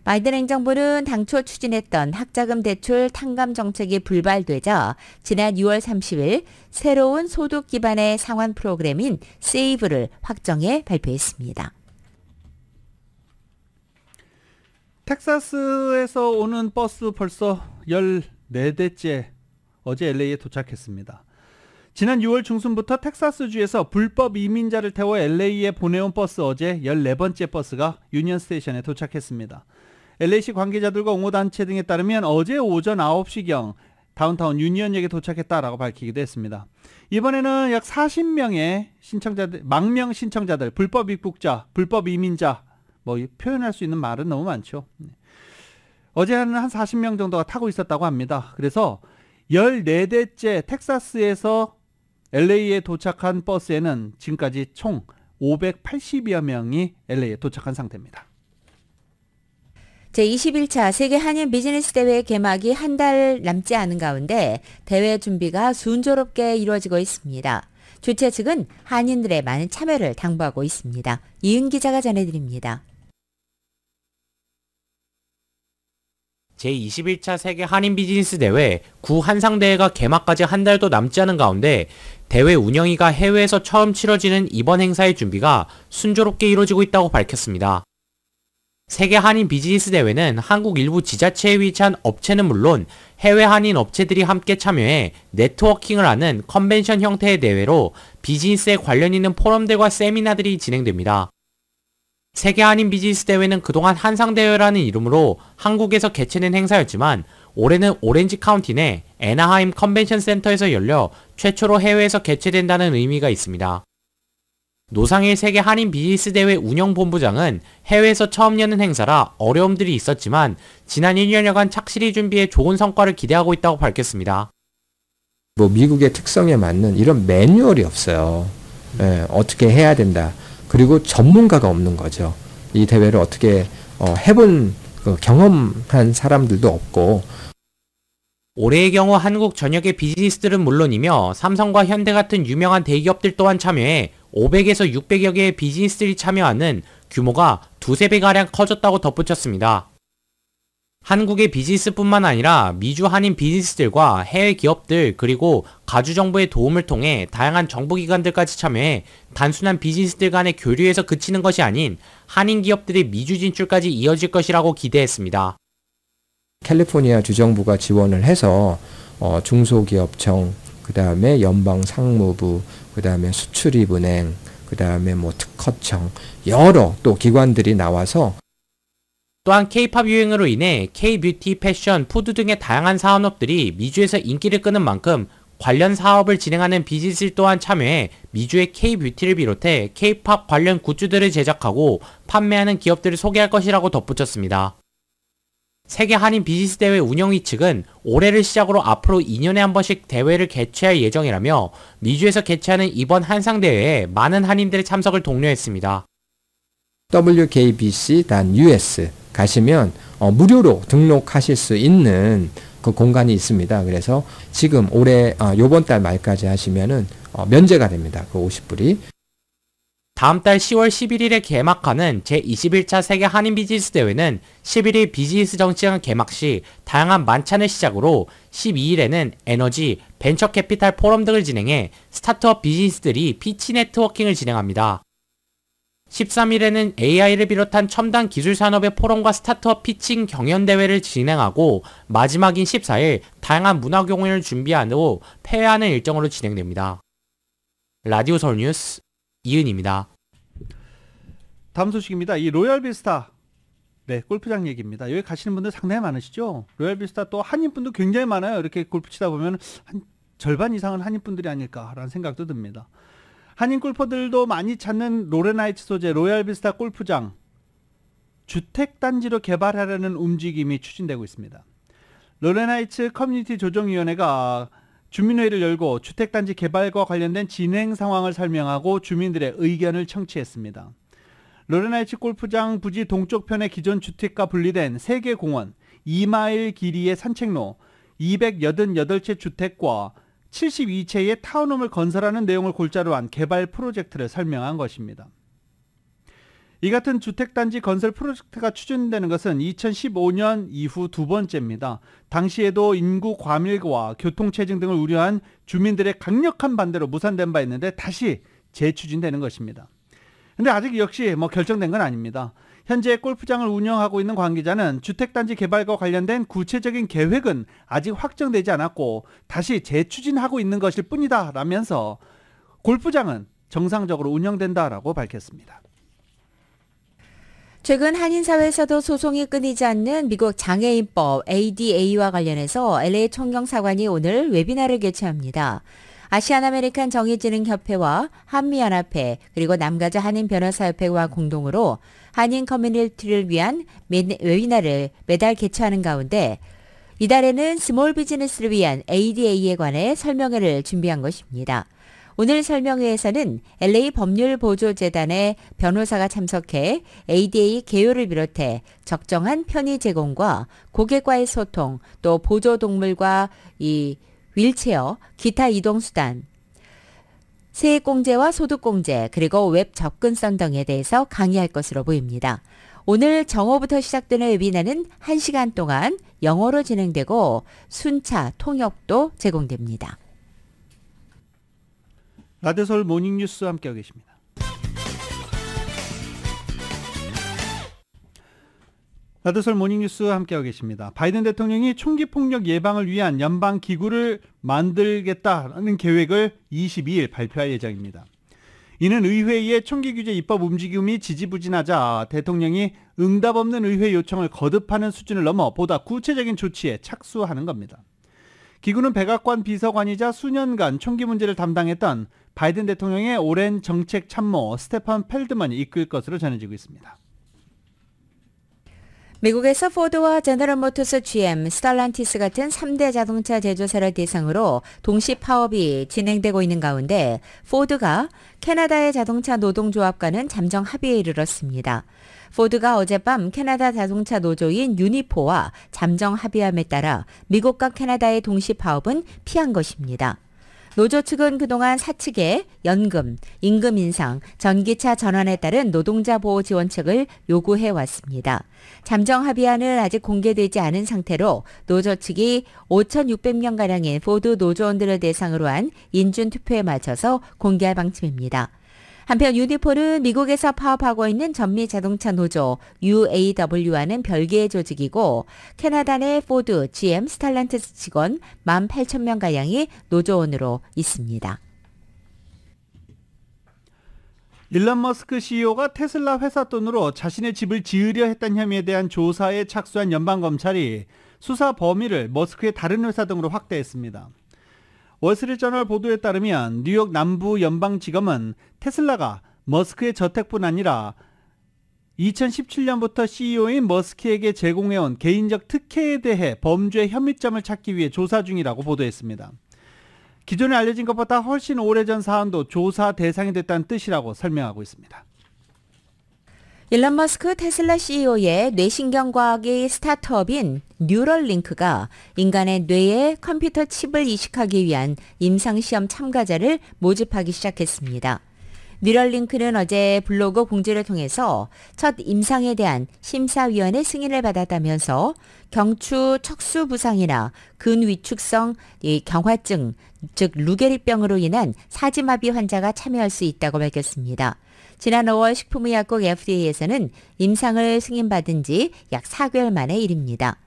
바이든 행정부는 당초 추진했던 학자금 대출 탕감 정책이 불발되자 지난 6월 30일 새로운 소득 기반의 상환 프로그램인 세이브를 확정해 발표했습니다. 텍사스에서 오는 버스 벌써 14대째 어제 LA에 도착했습니다. 지난 6월 중순부터 텍사스주에서 불법 이민자를 태워 LA에 보내온 버스 어제 14번째 버스가 유니언 스테이션에 도착했습니다. LA시 관계자들과 옹호단체 등에 따르면 어제 오전 9시경 다운타운 유니언역에 도착했다라고 밝히기도 했습니다. 이번에는 약 40명의 망명 신청자들, 불법 입국자, 불법 이민자, 표현할 수 있는 말은 너무 많죠. 어제는 한 40명 정도가 타고 있었다고 합니다. 그래서 14대째 텍사스에서 LA에 도착한 버스에는 지금까지 총 580여 명이 LA에 도착한 상태입니다. 제21차 세계 한인 비즈니스 대회 개막이 한 달 남지 않은 가운데 대회 준비가 순조롭게 이루어지고 있습니다. 주최 측은 한인들의 많은 참여를 당부하고 있습니다. 이은 기자가 전해드립니다. 제21차 세계 한인 비즈니스 대회 구 한상대회가 개막까지 한 달도 남지 않은 가운데 대회 운영위가 해외에서 처음 치러지는 이번 행사의 준비가 순조롭게 이루어지고 있다고 밝혔습니다. 세계 한인 비즈니스 대회는 한국 일부 지자체에 위치한 업체는 물론 해외 한인 업체들이 함께 참여해 네트워킹을 하는 컨벤션 형태의 대회로 비즈니스에 관련 있는 포럼들과 세미나들이 진행됩니다. 세계 한인 비즈니스 대회는 그동안 한상대회라는 이름으로 한국에서 개최된 행사였지만 올해는 오렌지 카운티 내 애나하임 컨벤션 센터에서 열려 최초로 해외에서 개최된다는 의미가 있습니다. 노상일 세계 한인 비즈니스 대회 운영본부장은 해외에서 처음 여는 행사라 어려움들이 있었지만 지난 1년여간 착실히 준비해 좋은 성과를 기대하고 있다고 밝혔습니다. 미국의 특성에 맞는 이런 매뉴얼이 없어요. 어떻게 해야 된다. 그리고 전문가가 없는 거죠. 이 대회를 어떻게 해본 경험한 사람들도 없고. 올해의 경우 한국 전역의 비즈니스들은 물론이며 삼성과 현대 같은 유명한 대기업들 또한 참여해 500에서 600여 개의 비즈니스들이 참여하는 규모가 2~3배가량 커졌다고 덧붙였습니다. 한국의 비즈니스뿐만 아니라 미주 한인 비즈니스들과 해외 기업들 그리고 가주정부의 도움을 통해 다양한 정부기관들까지 참여해 단순한 비즈니스들 간의 교류에서 그치는 것이 아닌 한인 기업들의 미주 진출까지 이어질 것이라고 기대했습니다. 캘리포니아 주정부가 지원을 해서 중소기업청, 그 다음에 연방상무부, 그 다음에 수출입은행, 그 다음에 특허청, 여러 또 기관들이 나와서 또한 K-팝 유행으로 인해 K-뷰티, 패션, 푸드 등의 다양한 산업들이 미주에서 인기를 끄는 만큼 관련 사업을 진행하는 비즈니스 또한 참여해 미주의 K-뷰티를 비롯해 K-팝 관련 굿즈들을 제작하고 판매하는 기업들을 소개할 것이라고 덧붙였습니다. 세계 한인 비즈니스 대회 운영위 측은 올해를 시작으로 앞으로 2년에 한 번씩 대회를 개최할 예정이라며 미주에서 개최하는 이번 한상대회에 많은 한인들의 참석을 독려했습니다. wkbc.us 가시면 무료로 등록하실 수 있는 그 공간이 있습니다. 그래서 지금 올해 요번 달 말까지 하시면은 면제가 됩니다. 그 50불이. 다음 달 10월 11일에 개막하는 제21차 세계 한인 비즈니스 대회는 11일 비즈니스 정치관 개막 시 다양한 만찬을 시작으로 12일에는 에너지, 벤처 캐피탈 포럼 등을 진행해 스타트업 비즈니스들이 피치 네트워킹을 진행합니다. 13일에는 AI를 비롯한 첨단 기술 산업의 포럼과 스타트업 피칭 경연대회를 진행하고 마지막인 14일 다양한 문화 공연을 준비한 후 폐회하는 일정으로 진행됩니다. 라디오 서울 뉴스 이은입니다. 다음 소식입니다. 이 로얄비스타 골프장 얘기입니다. 여기 가시는 분들 상당히 많으시죠? 로얄비스타 또 한인분도 굉장히 많아요. 이렇게 골프 치다 보면 한 절반 이상은 한인분들이 아닐까라는 생각도 듭니다. 한인 골퍼들도 많이 찾는 로렌하이츠 소재 로얄비스타 골프장 주택단지로 개발하려는 움직임이 추진되고 있습니다. 로렌하이츠 커뮤니티 조정위원회가 주민회의를 열고 주택단지 개발과 관련된 진행 상황을 설명하고 주민들의 의견을 청취했습니다. 로렌하이츠 골프장 부지 동쪽편의 기존 주택과 분리된 3개 공원, 2마일 길이의 산책로, 288채 주택과 72채의 타운홈을 건설하는 내용을 골자로 한 개발 프로젝트를 설명한 것입니다. 이 같은 주택단지 건설 프로젝트가 추진되는 것은 2015년 이후 두 번째입니다. 당시에도 인구 과밀과 교통체증 등을 우려한 주민들의 강력한 반대로 무산된 바 있는데 다시 재추진되는 것입니다. 근데 아직 역시 결정된 건 아닙니다. 현재 골프장을 운영하고 있는 관계자는 주택단지 개발과 관련된 구체적인 계획은 아직 확정되지 않았고 다시 재추진하고 있는 것일 뿐이다 라면서 골프장은 정상적으로 운영된다라고 밝혔습니다. 최근 한인사회에서도 소송이 끊이지 않는 미국 장애인법 ADA와 관련해서 LA 총경사관이 오늘 웨비나를 개최합니다. 아시안-아메리칸 정의진흥협회와 한미연합회 그리고 남가자 한인변호사협회와 공동으로 한인 커뮤니티를 위한 웨비나를 매달 개최하는 가운데 이달에는 스몰 비즈니스를 위한 ADA에 관해 설명회를 준비한 것입니다. 오늘 설명회에서는 LA 법률보조재단의 변호사가 참석해 ADA 개요를 비롯해 적정한 편의 제공과 고객과의 소통, 또 보조동물과 휠체어, 기타 이동수단, 세액공제와 소득공제, 그리고 웹 접근성 등에 대해서 강의할 것으로 보입니다. 오늘 정오부터 시작되는 웨비나는 1시간 동안 영어로 진행되고 순차 통역도 제공됩니다. 라디오 서울 모닝뉴스 함께하고 계십니다. 라디오 서울 모닝뉴스 함께하고 계십니다. 바이든 대통령이 총기 폭력 예방을 위한 연방 기구를 만들겠다는 계획을 22일 발표할 예정입니다. 이는 의회의 총기 규제 입법 움직임이 지지부진하자 대통령이 응답 없는 의회 요청을 거듭하는 수준을 넘어 보다 구체적인 조치에 착수하는 겁니다. 기구는 백악관 비서관이자 수년간 총기 문제를 담당했던 바이든 대통령의 오랜 정책 참모 스테판 펠드먼이 이끌 것으로 전해지고 있습니다. 미국에서 포드와 제너럴 모터스, GM, 스탈란티스 같은 3대 자동차 제조사를 대상으로 동시 파업이 진행되고 있는 가운데 포드가 캐나다의 자동차 노동조합과는 잠정 합의에 이르렀습니다. 포드가 어젯밤 캐나다 자동차 노조인 유니포와 잠정 합의함에 따라 미국과 캐나다의 동시 파업은 피한 것입니다. 노조 측은 그동안 사측에 연금, 임금 인상, 전기차 전환에 따른 노동자 보호 지원책을 요구해 왔습니다. 잠정 합의안은 아직 공개되지 않은 상태로 노조 측이 5,600명가량의 포드 노조원들을 대상으로 한 인준투표에 맞춰서 공개할 방침입니다. 한편 유니포는 미국에서 파업하고 있는 전미 자동차 노조 UAW와는 별개의 조직이고 캐나다 내 포드, GM, 스탈란티스 직원 18,000명가량이 노조원으로 있습니다. 일론 머스크 CEO가 테슬라 회사 돈으로 자신의 집을 지으려 했던 혐의에 대한 조사에 착수한 연방검찰이 수사 범위를 머스크의 다른 회사 등으로 확대했습니다. 월스트리트저널 보도에 따르면 뉴욕 남부 연방지검은 테슬라가 머스크의 저택뿐 아니라 2017년부터 CEO인 머스크에게 제공해온 개인적 특혜에 대해 범죄 혐의점을 찾기 위해 조사 중이라고 보도했습니다. 기존에 알려진 것보다 훨씬 오래전 사안도 조사 대상이 됐다는 뜻이라고 설명하고 있습니다. 일론 머스크 테슬라 CEO의 뇌신경과학의 스타트업인 뉴럴링크가 인간의 뇌에 컴퓨터 칩을 이식하기 위한 임상시험 참가자를 모집하기 시작했습니다. 뉴럴링크는 어제 블로그 공지를 통해서 첫 임상에 대한 심사위원회 승인을 받았다면서 경추 척수 부상이나 근위축성 경화증, 즉 루게리병으로 인한 사지마비 환자가 참여할 수 있다고 밝혔습니다. 지난 5월 식품의약국 FDA에서는 임상을 승인받은 지 약 4개월 만의 일입니다.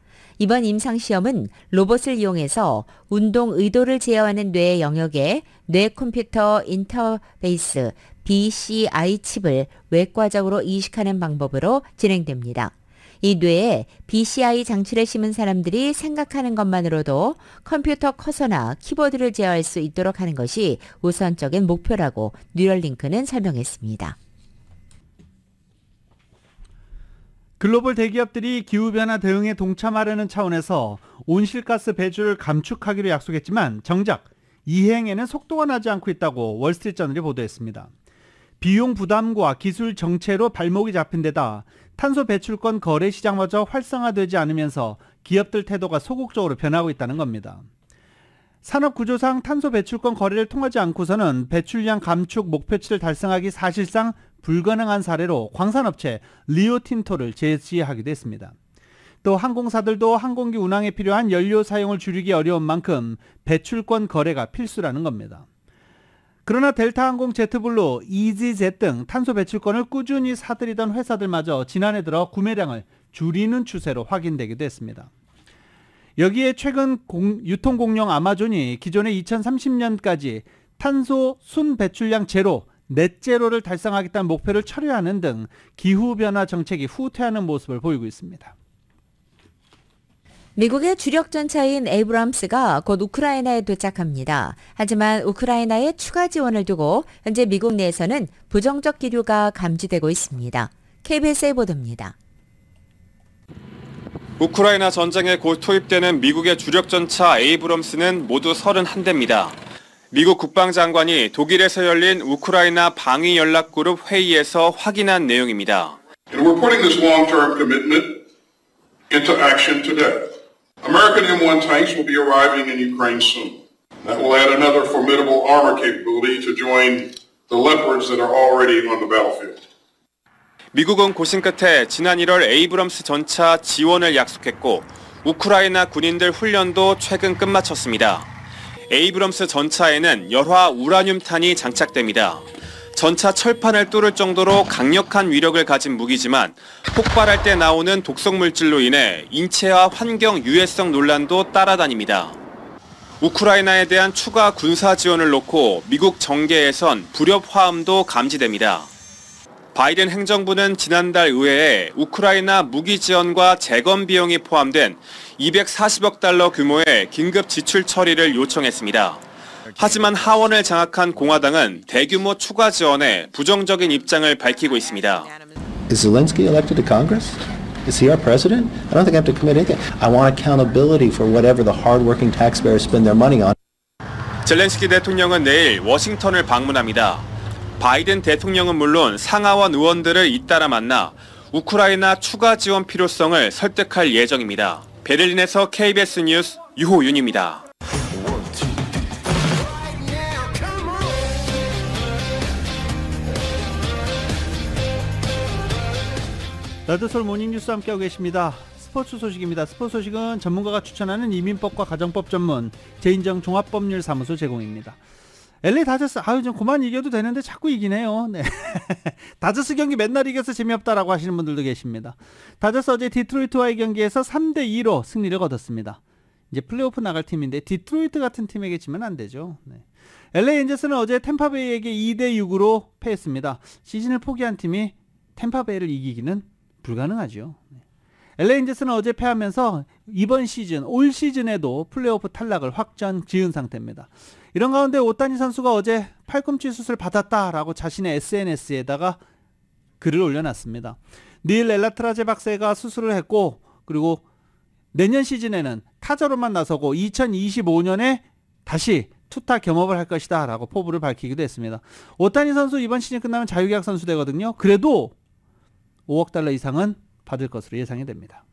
이번 임상시험은 로봇을 이용해서 운동 의도를 제어하는 뇌의 영역에 뇌 컴퓨터 인터페이스 BCI 칩을 외과적으로 이식하는 방법으로 진행됩니다. 이 뇌에 BCI 장치를 심은 사람들이 생각하는 것만으로도 컴퓨터 커서나 키보드를 제어할 수 있도록 하는 것이 우선적인 목표라고 뉴럴링크는 설명했습니다. 글로벌 대기업들이 기후변화 대응에 동참하려는 차원에서 온실가스 배출을 감축하기로 약속했지만 정작 이행에는 속도가 나지 않고 있다고 월스트리트저널이 보도했습니다. 비용 부담과 기술 정체로 발목이 잡힌 데다 탄소 배출권 거래 시장마저 활성화되지 않으면서 기업들 태도가 소극적으로 변하고 있다는 겁니다. 산업 구조상 탄소 배출권 거래를 통하지 않고서는 배출량 감축 목표치를 달성하기 사실상 불가능한 사례로 광산업체 리오틴토를 제시하기도 했습니다. 또 항공사들도 항공기 운항에 필요한 연료 사용을 줄이기 어려운 만큼 배출권 거래가 필수라는 겁니다. 그러나 델타항공, 제트블루, 이지젯 등 탄소 배출권을 꾸준히 사들이던 회사들마저 지난해 들어 구매량을 줄이는 추세로 확인되기도 했습니다. 여기에 최근 유통공룡 아마존이 기존의 2030년까지 탄소 순 배출량 제로, 넷제로를 달성하겠다는 목표를 철회하는 등 기후변화 정책이 후퇴하는 모습을 보이고 있습니다. 미국의 주력 전차인 에이브람스가 곧 우크라이나에 도착합니다. 하지만 우크라이나의 추가 지원을 두고 현재 미국 내에서는 부정적 기류가 감지되고 있습니다. KBS의 보도입니다. 우크라이나 전쟁에 곧 투입되는 미국의 주력 전차 에이브럼스는 모두 31대입니다. 미국 국방장관이 독일에서 열린 우크라이나 방위연락그룹 회의에서 확인한 내용입니다. We're putting this long-term commitment into action today. American M1 tanks will be arriving in Ukraine soon. That will add another formidable armor capability to join the Leopards that are already on the battlefield. 미국은 고심 끝에 지난 1월 에이브럼스 전차 지원을 약속했고 우크라이나 군인들 훈련도 최근 끝마쳤습니다. 에이브럼스 전차에는 열화 우라늄탄이 장착됩니다. 전차 철판을 뚫을 정도로 강력한 위력을 가진 무기지만 폭발할 때 나오는 독성 물질로 인해 인체와 환경 유해성 논란도 따라다닙니다. 우크라이나에 대한 추가 군사 지원을 놓고 미국 정계에선 불협화음도 감지됩니다. 바이든 행정부는 지난달 의회에 우크라이나 무기 지원과 재건 비용이 포함된 240억 달러 규모의 긴급 지출 처리를 요청했습니다. 하지만 하원을 장악한 공화당은 대규모 추가 지원에 부정적인 입장을 밝히고 있습니다. Is Zelensky elected to Congress? Is he our president? I don't think I have to commit anything. I want accountability for whatever the hard-working taxpayers spend their money on. 젤렌스키 대통령은 내일 워싱턴을 방문합니다. 바이든 대통령은 물론 상하원 의원들을 잇따라 만나 우크라이나 추가 지원 필요성을 설득할 예정입니다. 베를린에서 KBS 뉴스 유호윤입니다. 나드솔 모닝뉴스 함께하고 계십니다. 스포츠 소식입니다. 스포츠 소식은 전문가가 추천하는 이민법과 가정법 전문 제인정 종합법률사무소 제공입니다. LA 다저스, 좀 그만 이겨도 되는데 자꾸 이기네요. 네. 다저스 경기 맨날 이겨서 재미없다라고 하시는 분들도 계십니다. 다저스 어제 디트로이트와의 경기에서 3대2로 승리를 거뒀습니다. 이제 플레이오프 나갈 팀인데 디트로이트 같은 팀에게 지면 안 되죠. 네. LA 엔젤스는 어제 템파베이에게 2대6으로 패했습니다. 시즌을 포기한 팀이 템파베이를 이기기는 불가능하죠. 네. LA 엔젤스는 어제 패하면서 이번 시즌, 올 시즌에도 플레이오프 탈락을 확정 지은 상태입니다. 이런 가운데 오타니 선수가 어제 팔꿈치 수술 받았다라고 자신의 SNS에다가 글을 올려놨습니다. 닐 엘라트라제 박사가 수술을 했고 그리고 내년 시즌에는 타자로만 나서고 2025년에 다시 투타 겸업을 할 것이다 라고 포부를 밝히기도 했습니다. 오타니 선수 이번 시즌 끝나면 자유계약 선수 되거든요. 그래도 5억 달러 이상은 받을 것으로 예상이 됩니다.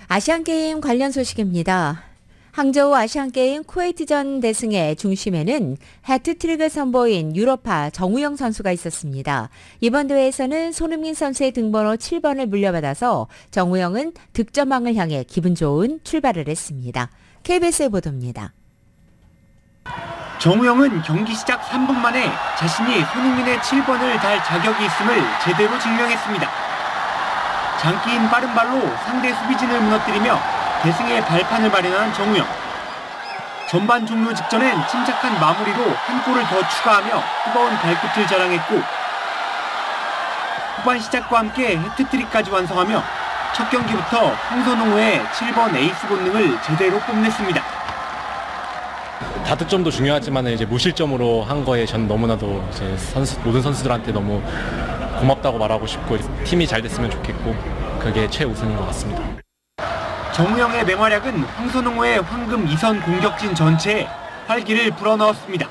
아시안게임 관련 소식입니다. 항저우 아시안게임 쿠웨이트전 대승의 중심에는 해트트릭을 선보인 유럽파 정우영 선수가 있었습니다. 이번 대회에서는 손흥민 선수의 등번호 7번을 물려받아서 정우영은 득점왕을 향해 기분 좋은 출발을 했습니다. KBS의 보도입니다. 정우영은 경기 시작 3분 만에 자신이 손흥민의 7번을 달 자격이 있음을 제대로 증명했습니다. 장기인 빠른 발로 상대 수비진을 무너뜨리며 대승의 발판을 마련한 정우영. 전반 종료 직전엔 침착한 마무리로 한 골을 더 추가하며 뜨거운 발끝을 자랑했고 후반 시작과 함께 해트트릭까지 완성하며 첫 경기부터 황선홍의 7번 에이스 본능을 제대로 뽐냈습니다. 다득점도 중요하지만 이제 무실점으로 한 거에 전 너무나도 이제 모든 선수들한테 너무 고맙다고 말하고 싶고 팀이 잘 됐으면 좋겠고 그게 최우선인 것 같습니다. 정우영의 맹활약은 황선홍의 황금 2선 공격진 전체에 활기를 불어넣었습니다.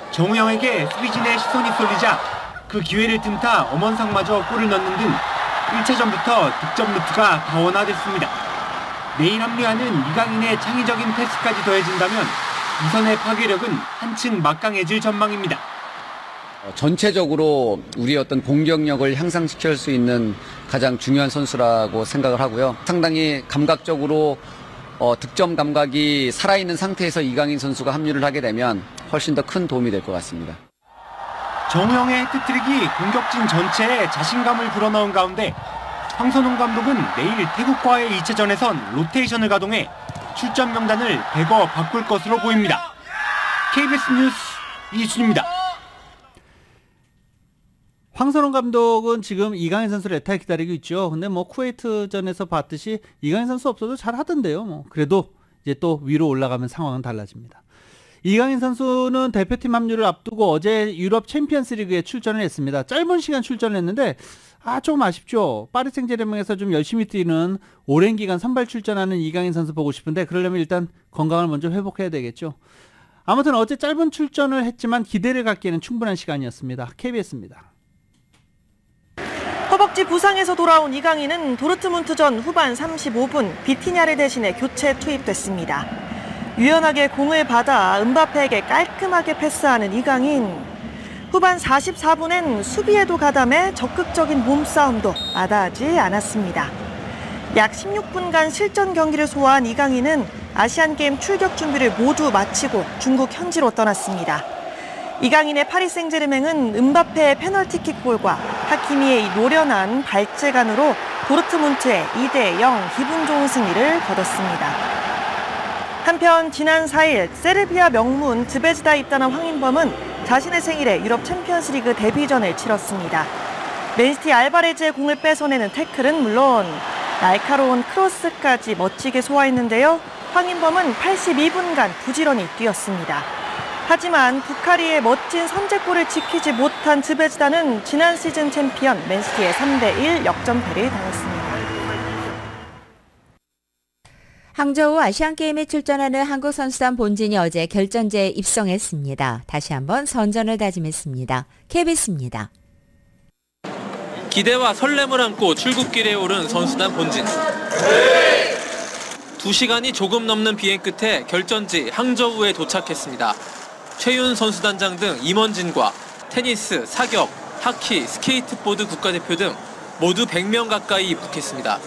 정우영에게 수비진의 시선이 쏠리자 그 기회를 틈타 엄원상마저 골을 넣는 등 1차전부터 득점 루트가 다원화됐습니다. 내일 합류하는 이강인의 창의적인 패스까지 더해진다면 이선의 파괴력은 한층 막강해질 전망입니다. 전체적으로 우리의 어떤 공격력을 향상시킬 수 있는 가장 중요한 선수라고 생각을 하고요. 상당히 감각적으로 득점 감각이 살아있는 상태에서 이강인 선수가 합류를 하게 되면 훨씬 더 큰 도움이 될 것 같습니다. 정우영의 해트트릭이 공격진 전체에 자신감을 불어넣은 가운데 황선홍 감독은 내일 태국과의 2차전에선 로테이션을 가동해 출전 명단을 대거 바꿀 것으로 보입니다. KBS 뉴스 이준입니다. 황선홍 감독은 지금 이강인 선수 레타에 기다리고 있죠. 근데 뭐 쿠웨이트전에서 봤듯이 이강인 선수 없어도 잘 하던데요. 뭐 그래도 이제 또 위로 올라가면 상황은 달라집니다. 이강인 선수는 대표팀 합류를 앞두고 어제 유럽 챔피언스 리그에 출전을 했습니다. 짧은 시간 출전을 했는데 조금 아쉽죠. 파리 생제르맹에서 좀 열심히 뛰는 오랜 기간 선발 출전하는 이강인 선수 보고 싶은데 그러려면 일단 건강을 먼저 회복해야 되겠죠. 아무튼 어제 짧은 출전을 했지만 기대를 갖기에는 충분한 시간이었습니다. KBS입니다. 허벅지 부상에서 돌아온 이강인은 도르트문트전 후반 35분 비티냐를 대신해 교체 투입됐습니다. 유연하게 공을 받아 은바페에게 깔끔하게 패스하는 이강인. 후반 44분엔 수비에도 가담해 적극적인 몸싸움도 마다하지 않았습니다. 약 16분간 실전 경기를 소화한 이강인은 아시안게임 출격 준비를 모두 마치고 중국 현지로 떠났습니다. 이강인의 파리 생제르맹은 은바페의 페널티킥골과 하키미의 노련한 발재간으로 도르트문트의 2대0 기분 좋은 승리를 거뒀습니다. 한편 지난 4일 세르비아 명문 드베지다에 입단한 황인범은 자신의 생일에 유럽 챔피언스리그 데뷔전을 치렀습니다. 맨시티 알바레즈의 공을 뺏어내는 태클은 물론 날카로운 크로스까지 멋지게 소화했는데요. 황인범은 82분간 부지런히 뛰었습니다. 하지만 부카리의 멋진 선제골을 지키지 못한 드베지다는 지난 시즌 챔피언 맨시티의 3대1 역전패를 당했습니다. 항저우 아시안게임에 출전하는 한국 선수단 본진이 어제 결전제에 입성했습니다. 다시 한번 선전을 다짐했습니다. KBS입니다. 기대와 설렘을 안고 출국길에 오른 선수단 본진. 2시간이 조금 넘는 비행 끝에 결전지 항저우에 도착했습니다. 최윤 선수단장 등 임원진과 테니스, 사격, 하키, 스케이트보드 국가대표 등 모두 100명 가까이 입국했습니다.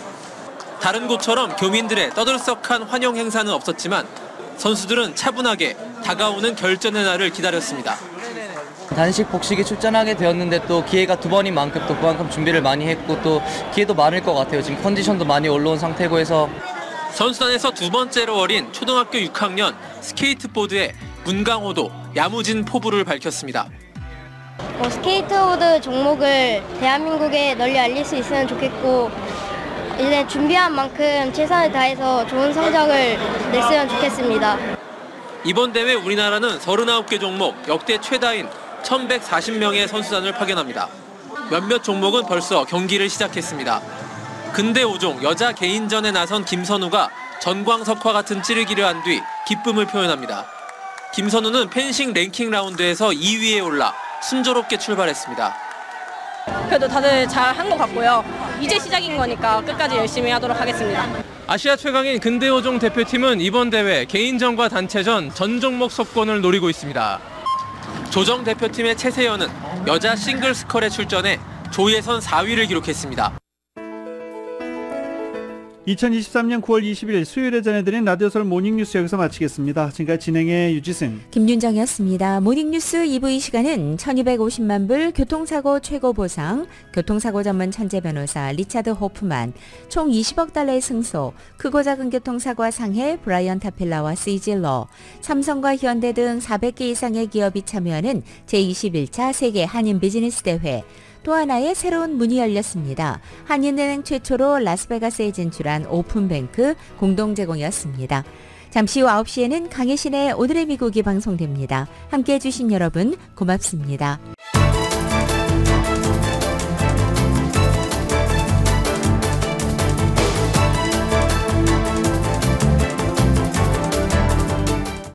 다른 곳처럼 교민들의 떠들썩한 환영 행사는 없었지만 선수들은 차분하게 다가오는 결전의 날을 기다렸습니다. 단식 복식에 출전하게 되었는데 또 기회가 2번인 만큼 또 그만큼 준비를 많이 했고 또 기회도 많을 것 같아요. 지금 컨디션도 많이 올라온 상태고 해서. 선수단에서 2번째로 어린 초등학교 6학년 스케이트보드의 문강호도 야무진 포부를 밝혔습니다. 스케이트보드 종목을 대한민국에 널리 알릴 수 있으면 좋겠고 이제 준비한 만큼 최선을 다해서 좋은 성적을 냈으면 좋겠습니다. 이번 대회 우리나라는 39개 종목 역대 최다인 1,140명의 선수단을 파견합니다. 몇몇 종목은 벌써 경기를 시작했습니다. 근대 5종 여자 개인전에 나선 김선우가 전광석화 같은 찌르기를 한 뒤 기쁨을 표현합니다. 김선우는 펜싱 랭킹 라운드에서 2위에 올라 순조롭게 출발했습니다. 그래도 다들 잘한 것 같고요. 이제 시작인 거니까 끝까지 열심히 하도록 하겠습니다. 아시아 최강인 근대 5종 대표팀은 이번 대회 개인전과 단체전 전 종목 석권을 노리고 있습니다. 조정 대표팀의 최세연은 여자 싱글 스컬에 출전해 조예선 4위를 기록했습니다. 2023년 9월 20일 수요일에 전해드린 라디오설 모닝뉴스 여기서 마치겠습니다. 지금까지 진행의 유지승, 김윤정이었습니다. 모닝뉴스 2부 이 시간은 1250만 불 교통사고 최고 보상, 교통사고 전문 천재 변호사 리차드 호프만, 총 20억 달러의 승소, 크고 작은 교통사고와 상해 브라이언 타필라와 시질러, 삼성과 현대 등 400개 이상의 기업이 참여하는 제21차 세계 한인 비즈니스 대회, 또 하나의 새로운 문이 열렸습니다. 한인은행 최초로 라스베가스에 진출한 오픈뱅크 공동 제공이었습니다. 잠시 후 9시에는 강혜신의 오늘의 미국이 방송됩니다. 함께해 주신 여러분 고맙습니다.